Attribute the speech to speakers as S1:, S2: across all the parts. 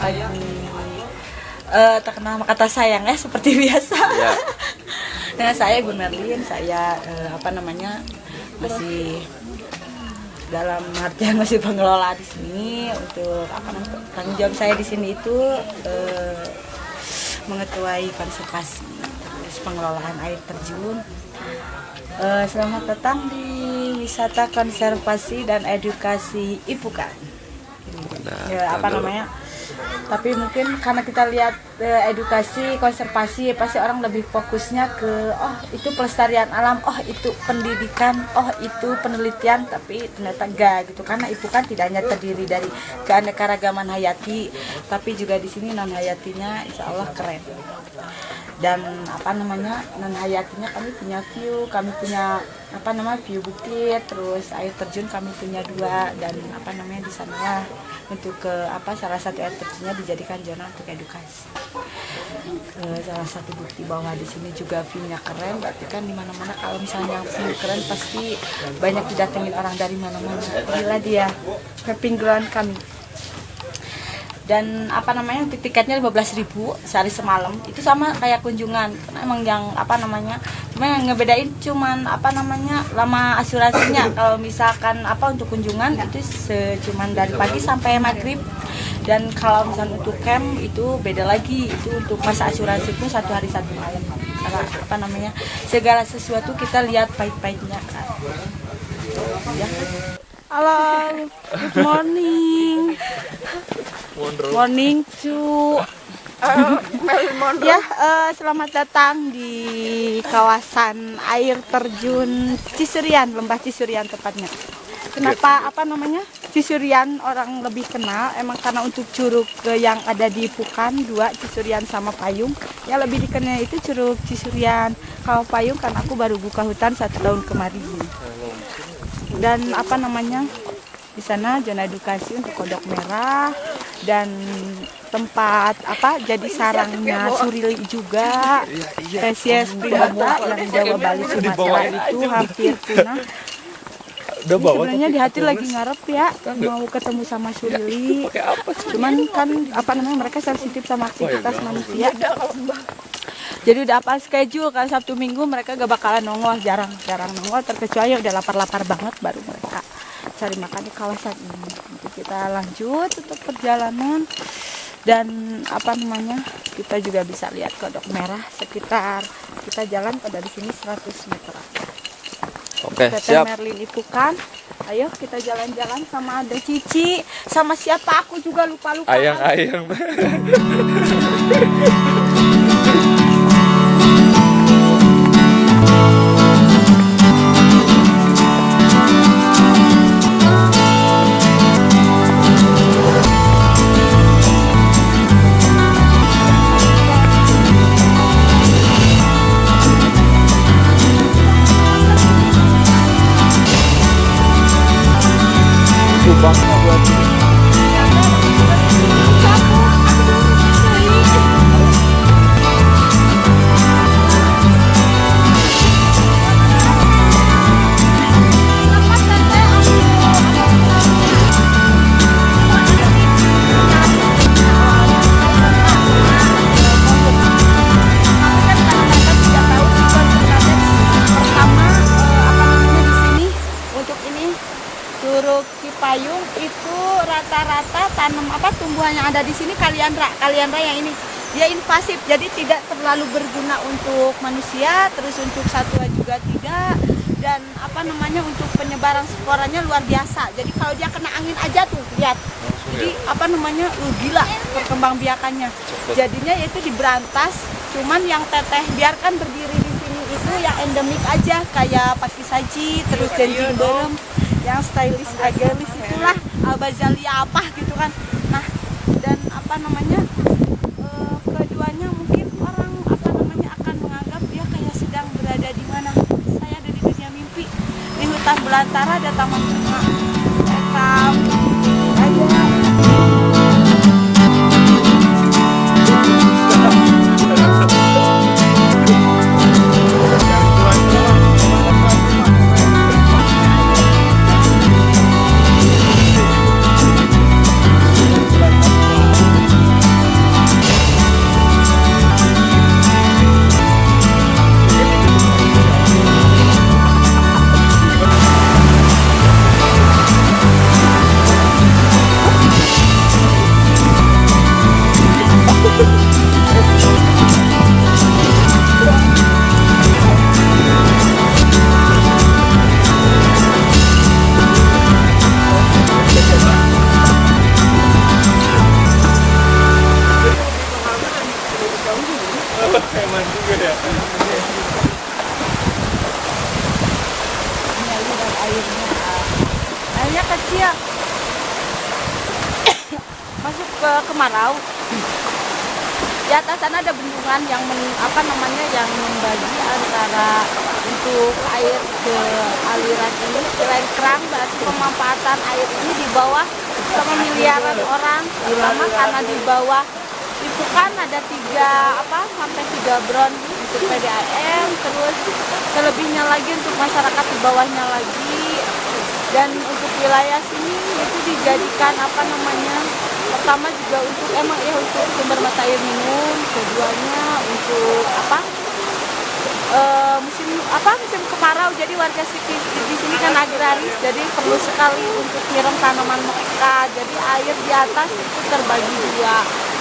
S1: lagi terkenal kata sayang ya seperti biasa. Ya. Nah, saya Ibu Merlin, saya masih dalam artian masih pengelola di sini. Untuk tanggung jawab saya di sini itu mengetuai konservasi terus pengelolaan air terjun. Selamat datang di wisata konservasi dan edukasi Ipukan. Tapi mungkin karena kita lihat edukasi konservasi pasti orang lebih fokusnya ke itu pelestarian alam, itu pendidikan, itu penelitian, tapi ternyata enggak gitu. Karena Ipukan tidak hanya terdiri dari keanekaragaman hayati, tapi juga di sini non hayatinya insya Allah keren. Dan non hayatinya kami punya view, view bukit, terus air terjun kami punya 2, dan di sana untuk salah satu air terjunnya dijadikan zona untuk edukasi. Salah satu bukti bahwa di sini juga view-nya keren, berarti kan di mana-mana kalau misalnya view keren pasti banyak didatengin orang dari mana-mana. Gila dia camping ground kami. Dan untuk tiketnya 15.000 sehari semalam, itu sama kayak kunjungan. Karena emang yang cuma yang ngebedain cuman lama asuransinya. Kalau misalkan untuk kunjungan itu cuman dari pagi sampai maghrib. Dan kalau misalnya untuk camp itu beda lagi, itu untuk masa asuransi pun 1 hari 1 malam. Karena segala sesuatu kita lihat pahit-pahitnya kan. Ya. Halo, good morning. Morning cu. Ya, selamat datang di kawasan air terjun Cisurian, Lembah Cisurian tepatnya. Kenapa Cisurian orang lebih kenal? Emang karena untuk curug yang ada di Ipukan 2, Cisurian sama Payung, yang lebih dikenal itu curug Cisurian. Kalau Payung karena aku baru buka hutan 1 tahun kemarin. Dan di sana zona edukasi untuk kodok merah dan tempat jadi sarangnya surili juga. Spesies primata yang Jawa Bali Sumatera itu hampir punah. Sebenarnya di hati lagi ngarep ya mau ketemu sama surili. Cuman kan mereka sensitif sama aktivitas manusia. Jadi udah schedule kan Sabtu Minggu mereka gak bakalan nongol, jarang nongol, terkecuali udah lapar banget baru mereka cari makan di kawasan ini. Nanti kita lanjut untuk perjalanan dan kita juga bisa lihat kodok merah sekitar kita jalan dari sini 100 meter.
S2: Oke, siap.
S1: Merlin Ipukan. Ayo kita jalan-jalan sama ada Cici, sama siapa aku juga lupa.
S2: Ayang.
S1: Payung itu rata-rata tanam tumbuhan yang ada di sini kaliandra yang ini dia invasif, jadi tidak terlalu berguna untuk manusia, terus untuk satwa juga tidak, dan untuk penyebaran sporanya luar biasa. Jadi kalau dia kena angin aja tuh lihat, jadi gila perkembangbiakannya. Jadinya yaitu diberantas, cuman yang teteh biarkan berdiri di sini itu yang endemik aja kayak pati saji, terus jenjing berem, yang stylish agelis itulah albazalia gitu kan. Nah, dan keduanya mungkin orang akan menganggap dia kayak sedang berada di mana. Saya ada di dunia mimpi, di hutan belantara ada taman bunga. kemarau. Di atas sana ada bendungan yang yang membagi antara untuk air ke aliran ini selain kerang, berarti pemanfaatan air ini di bawah sama miliaran orang, terutama karena di bawah itu kan ada 3 sampai 3 bron untuk PDAM, terus selebihnya lagi untuk masyarakat di bawahnya lagi. Dan untuk wilayah sini itu dijadikan pertama juga untuk untuk sumber mata air minum, keduanya untuk musim kemarau. Jadi warga di sini kan agraris, jadi perlu sekali untuk nyiram tanaman mereka. Jadi air di atas itu terbagi 2.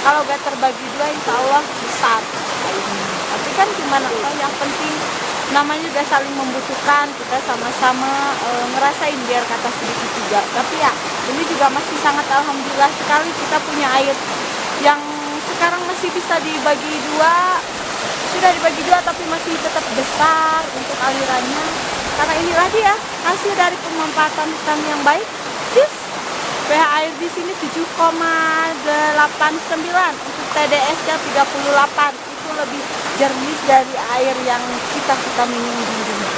S1: Kalau gak terbagi 2, insya Allah besar airnya. Tapi kan gimana, yang penting namanya juga saling membutuhkan, kita sama-sama ngerasain biar kata sedikit juga. Tapi ya ini juga masih sangat alhamdulillah sekali kita punya air yang sekarang masih bisa dibagi 2. Sudah dibagi 2 tapi masih tetap besar untuk alirannya. Karena inilah dia hasil dari pemanfaatan hutan yang baik. Yes. pH air di sini 7,89, untuk TDS-nya 38. Itu lebih jernih dari air yang kita minum di rumah.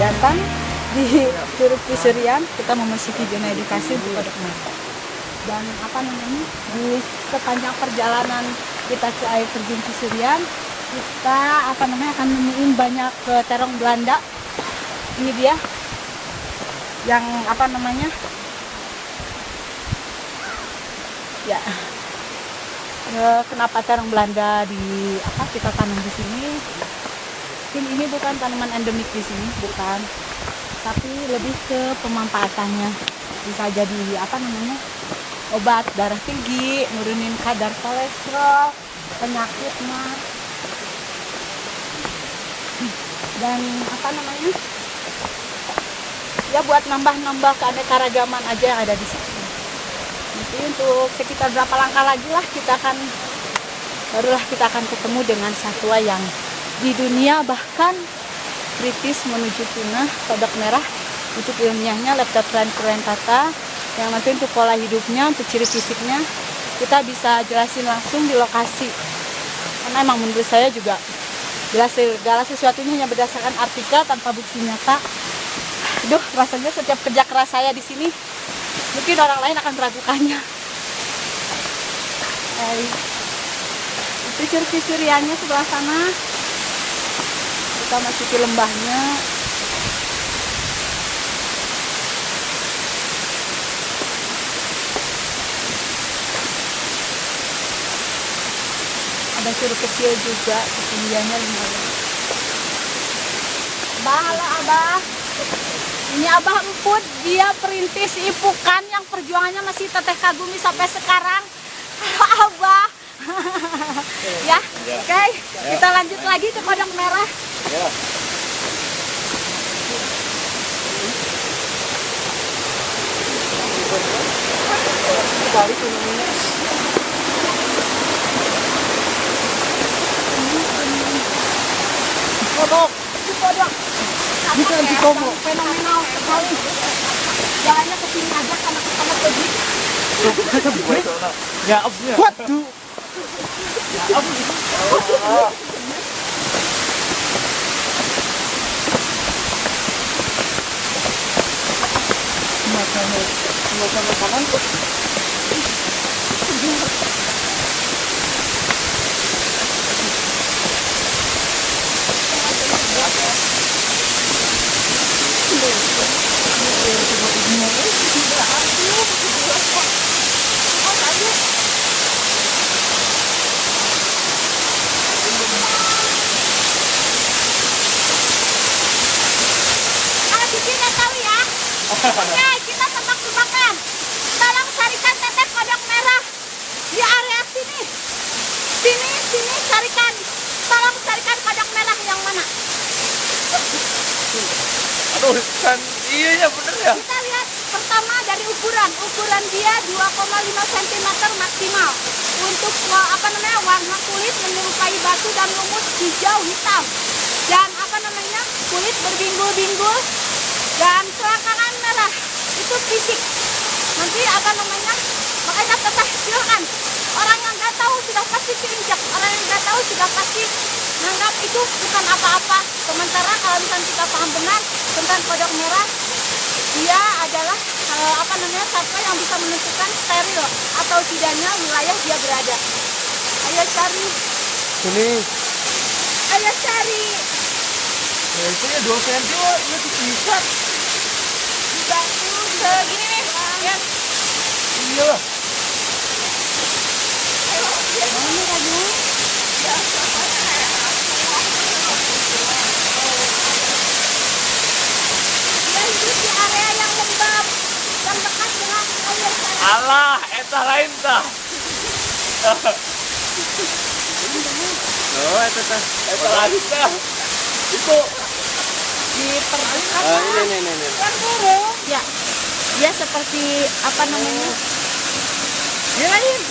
S1: datang di Curug Ciserian. Kita memasuki zona edukasi untuk Pondok Merah. Dan di sepanjang perjalanan kita ke air terjun Ciserian, kita akan nemuin banyak terong Belanda. Ini dia yang ya, kenapa terong Belanda kita tanam di sini. Mungkin ini bukan tanaman endemik di sini, bukan, tapi lebih ke pemanfaatannya. Bisa jadi obat darah tinggi, nurunin kadar kolesterol, penyakit mah, dan ya buat nambah keanekaragaman aja yang ada di sini. Nanti untuk sekitar berapa langkah lagi lah barulah kita akan ketemu dengan satwa yang di dunia bahkan kritis menuju punah, Pondok Merah. Untuk ilmiahnya Leptopteran currentata, yang nanti untuk pola hidupnya, untuk ciri fisiknya kita bisa jelasin langsung di lokasi. Karena emang menurut saya juga segala sesuatunya hanya berdasarkan artikel tanpa bukti nyata. Duh, rasanya setiap kerja keras saya di sini mungkin orang lain akan meragukannya. Cucur Cisuriannya sebelah sana. Kita masuk ke lembahnya. Ada curug kecil juga, ketinggiannya lumayan. Abah, halo Abah. Ini Abah Emput, dia perintis Ipukan yang perjuangannya masih teteh kagumi sampai sekarang. Halo Abah. Ya, oke. Kita lanjut lagi ke Kodok Merah.
S2: Ya.
S1: Kodok. Kodok. Bukan di Komo. Fenomenal sekali. Jalannya ke sini aja karena ketemu pergi.
S2: Ya, abnya.
S3: Waduh. Sama kanan kok.
S1: Di sini tahu ya. Oke, kita tebak-tebakan. Tolong carikan teteh kodok merah di area sini. Sini carikan. Tolong carikan kodok merah yang mana?
S2: Aduh, kan iya ya bener ya.
S1: Kita lihat pertama dari ukuran. Ukuran dia 2,5 cm maksimal. Untuk warna kulit menyerupai batu dan lumut hijau hitam. Dan kulit berbinggul-binggul dan selangkangan merah. Itu fisik. Nanti makanya teteh silakan. Orang yang nggak tahu sudah pasti keinjak. Orang yang nggak tahu sudah pasti menganggap itu bukan apa-apa. Sementara kalau misalnya kita paham benar tentang kodok merah, dia adalah satwa yang bisa menentukan steril atau tidaknya wilayah dia berada. Ayo cari.
S2: Sini.
S1: Ayo cari.
S2: Biasanya 2 cm, ini bisa.
S1: Dibantu segini nih. Ya.
S2: Iya.
S1: Ini lagi. Dia hidup di area yang lembab dan dekat dengan air tanah.
S2: Alah, eta lain tah. Oh, eta lain tah. Itu
S1: Di terdekat.
S3: Ini.
S1: Yang burung. Ya. Dia seperti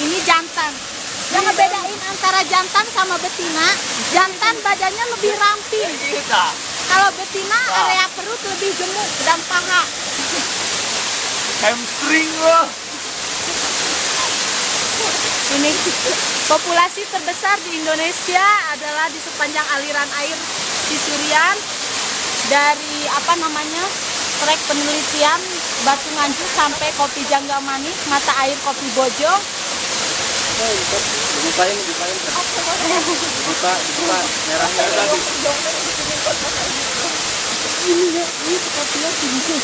S1: ini jantan. Yang ngebedain antara jantan sama betina, jantan badannya lebih ramping.
S2: kita.
S1: Kalau betina area perut lebih gemuk dan paha.
S2: Hamstring loh.
S1: Ini populasi terbesar di Indonesia adalah di sepanjang aliran air Cisurian dari trek penelitian Batu Nganjuk sampai Kopi Jangga Manis, mata air Kopi Bojong.
S3: Dibukain. Dibuka merahnya tadi.
S1: Ini sepertinya tinggi.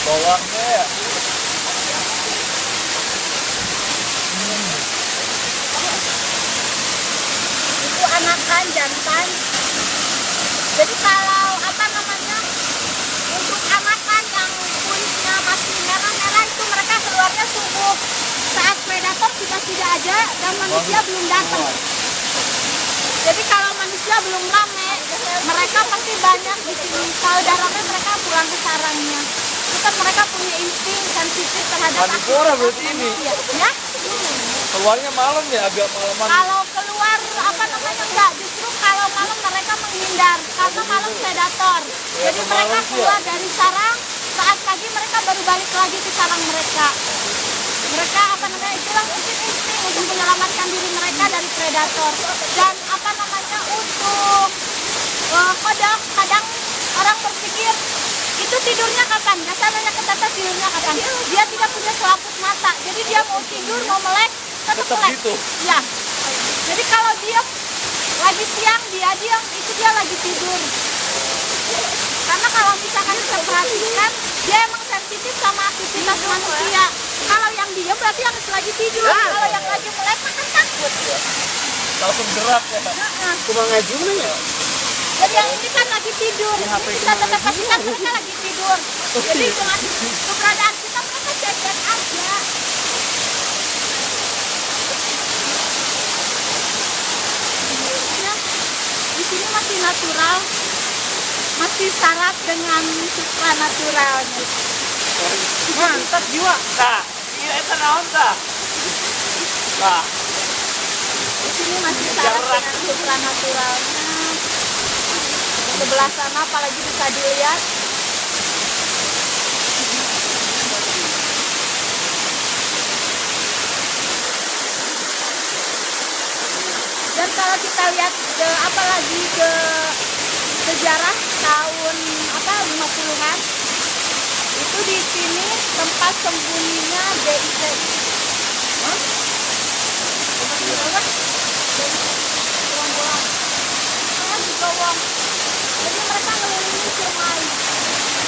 S2: Bawahnya ya.
S1: Itu anakan jantan. Jadi kalau untuk anakan yang kulitnya masih merah-merah itu mereka keluarnya subuh saat predator sudah tidak ada dan manusia belum datang. Jadi kalau manusia belum rame, mereka pasti banyak di sini. Kalau udah rame mereka pulang ke sarangnya. Itu mereka punya insting sensitif terhadap
S2: Karnivora
S1: aktivitas
S2: berarti ini.
S1: manusia. Ya.
S2: Keluarnya malam ya, agak malaman.
S1: Kalau keluar enggak, justru kalau malam mereka menghindar karena malam predator. Jadi mereka keluar dari sarang, saat pagi mereka baru balik lagi ke sarang mereka. Mereka itulah mungkin insting untuk menyelamatkan diri mereka dari predator. Dan untuk kodok kadang orang berpikir itu tidurnya kapan? Biasanya ke teteh tidurnya kapan? Dia tidak punya selaput mata, jadi dia mau tidur, mau melek, tetap
S2: Tetap
S1: melek.
S2: gitu.
S1: Ya. Jadi kalau dia lagi siang dia diam, itu dia lagi tidur. Karena kalau misalkan kita perhatikan, dia emang sensitif sama aktivitas manusia. Kalau yang diam berarti yang lagi tidur. Kalau yang lagi melek makan takut.
S2: Langsung gerak ya.
S3: Cuma ngajun ya.
S1: Jadi yang ini kan lagi tidur. Ini kita tetap pastikan mereka lagi tidur. Jadi dengan keberadaan kita mereka cek-cek aja. Ya, di sini masih natural, masih syarat dengan supranaturalnya.
S2: Mantap jiwa. Nah, iya itu naon tah? Nah,
S1: Di sini masih syarat dengan supranaturalnya. Sebelah sana apalagi bisa dilihat. Dan kalau kita lihat apalagi ke sejarah tahun 50-an, itu di sini tempat sembunyinya DITI. Gerombolan. Di Gowong. Jadi mereka ngelilingi Ciremai.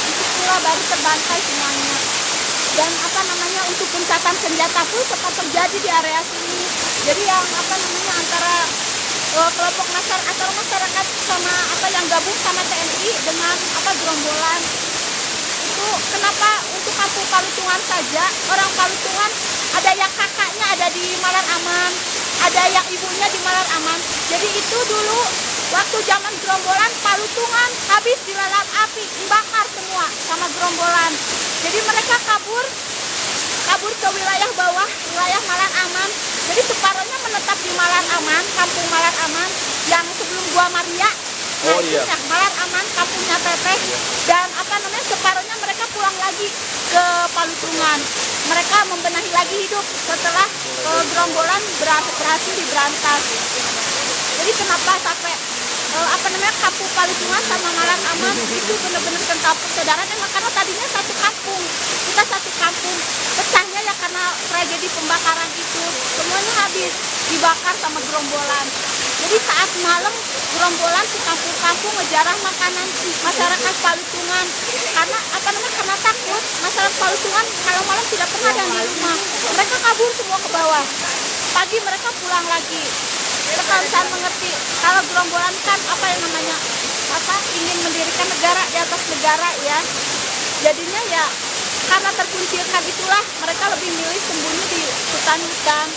S1: Disitulah baru terbantai semuanya. Dan untuk gencatan senjata pun sempat terjadi di area sini. Jadi yang antara kelompok masyarakat sama yang gabung sama TNI dengan gerombolan. Itu kenapa untuk kampung Palutungan saja, orang Palutungan ada yang kakaknya ada di Malar Aman, ada yang ibunya di Malar Aman. Jadi itu dulu waktu zaman gerombolan Palutungan habis dilalap api, dibakar semua sama gerombolan. Jadi mereka kabur ke wilayah bawah, wilayah Malar Aman. Jadi separohnya menetap di Malar Aman, kampung Malar Aman yang sebelum Gua Maria. Nah,
S2: Oh,
S1: itu
S2: iya.
S1: Malar Aman, kampungnya Teteh. Dan separohnya mereka pulang lagi ke Palutungan. Mereka membenahi lagi hidup setelah gerombolan berhasil diberantas. Jadi kenapa sampai kampung Palutungan sama Malar Aman itu benar-benar kental persaudaraan, emang karena tadinya satu kampung, kita satu kampung. Pecahnya ya karena tragedi pembakaran itu, semuanya habis dibakar sama gerombolan. Jadi saat malam gerombolan ke kampung-kampung ngejarah makanan masyarakat Palutungan karena karena takut masyarakat Palutungan kalau malam tidak pernah ada di rumah. Mereka kabur semua ke bawah. Pagi mereka pulang lagi. Mereka harus mengerti kalau gerombolan kan ingin mendirikan negara di atas negara ya. Jadinya ya karena terkuncirkan itulah mereka lebih milih sembunyi di hutan-hutan.